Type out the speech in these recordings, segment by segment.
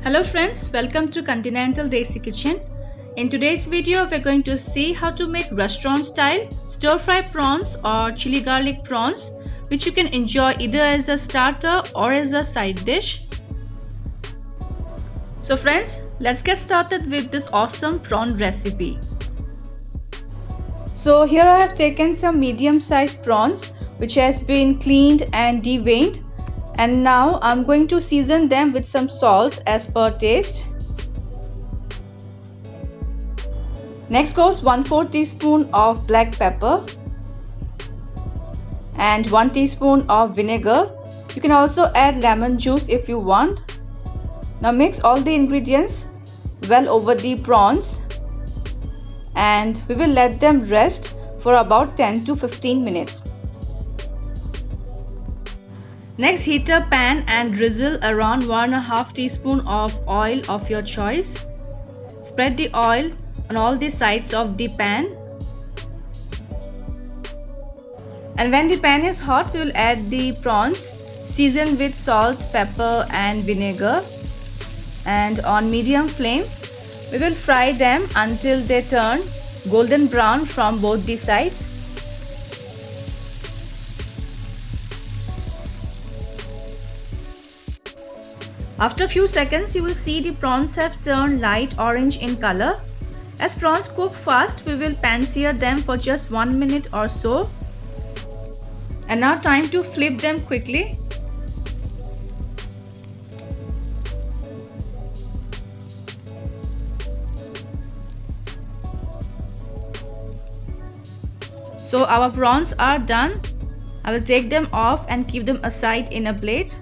Hello friends, welcome to Continental Desi Kitchen. In today's video, we're going to see how to make restaurant style stir fry prawns or chili garlic prawns, which you can enjoy either as a starter or as a side dish. So friends, let's get started with this awesome prawn recipe. So here I have taken some medium-sized prawns which has been cleaned and deveined. And now I'm going to season them with some salt as per taste. Next goes 1/4 teaspoon of black pepper and 1 teaspoon of vinegar. You can also add lemon juice if you want. Now mix all the ingredients well over the prawns and we will let them rest for about 10 to 15 minutes. Next, heat a pan and drizzle around 1/2 teaspoon of oil of your choice. Spread the oil on all the sides of the pan. And when the pan is hot, we will add the prawns seasoned with salt, pepper and vinegar. And on medium flame, we will fry them until they turn golden brown from both the sides. After a few seconds, you will see the prawns have turned light orange in color. As prawns cook fast, we will pan sear them for just 1 minute or so. And now time to flip them quickly. So our prawns are done. I will take them off and keep them aside in a plate.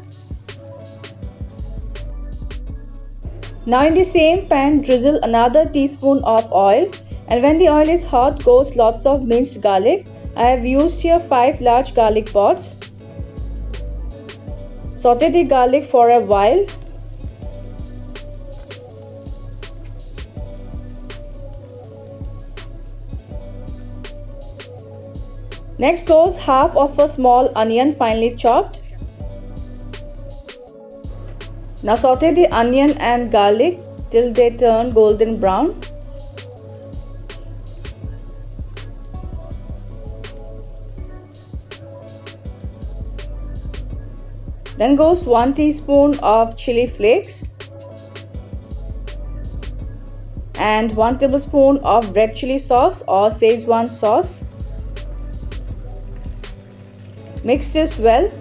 Now in the same pan, drizzle another teaspoon of oil, and when the oil is hot, goes lots of minced garlic. I have used here 5 large garlic pods. Saute the garlic for a while. Next goes half of a small onion finely chopped. Now saute the onion and garlic till they turn golden brown. Then goes 1 teaspoon of chili flakes and 1 tablespoon of red chili sauce or Schezwan sauce. Mix this well.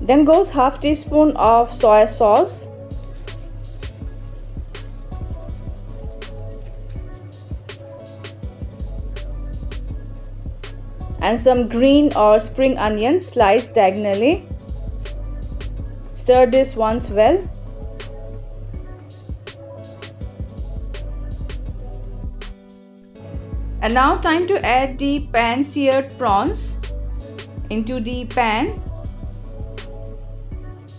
Then goes half teaspoon of soy sauce and some green or spring onions sliced diagonally. Stir this once well. And now time to add the pan seared prawns into the pan.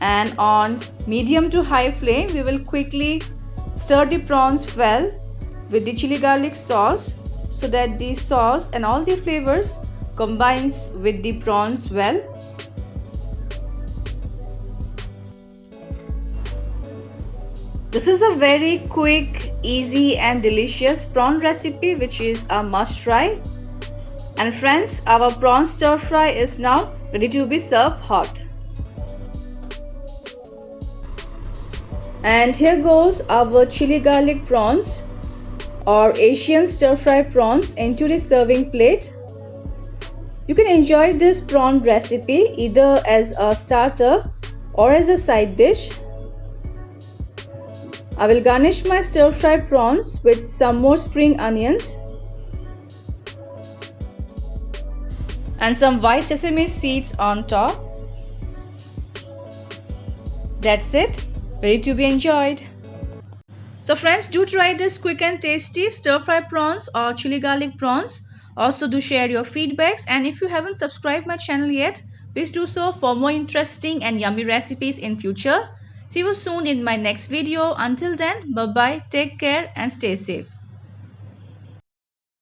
And on medium to high flame, we will quickly stir the prawns well with the chili garlic sauce so that the sauce and all the flavors combines with the prawns well. This is a very quick, easy and delicious prawn recipe which is a must try. And friends, our prawn stir fry is now ready to be served hot. And here goes our chili garlic prawns or Asian stir fry prawns into the serving plate. You can enjoy this prawn recipe either as a starter or as a side dish. I will garnish my stir fry prawns with some more spring onions and some white sesame seeds on top. That's it. Ready to be enjoyed. So friends, do try this quick and tasty stir fry prawns or chili garlic prawns. Also do share your feedbacks, and if you haven't subscribed my channel yet, please do so for more interesting and yummy recipes in future. See you soon in my next video. Until then, bye bye, take care and stay safe.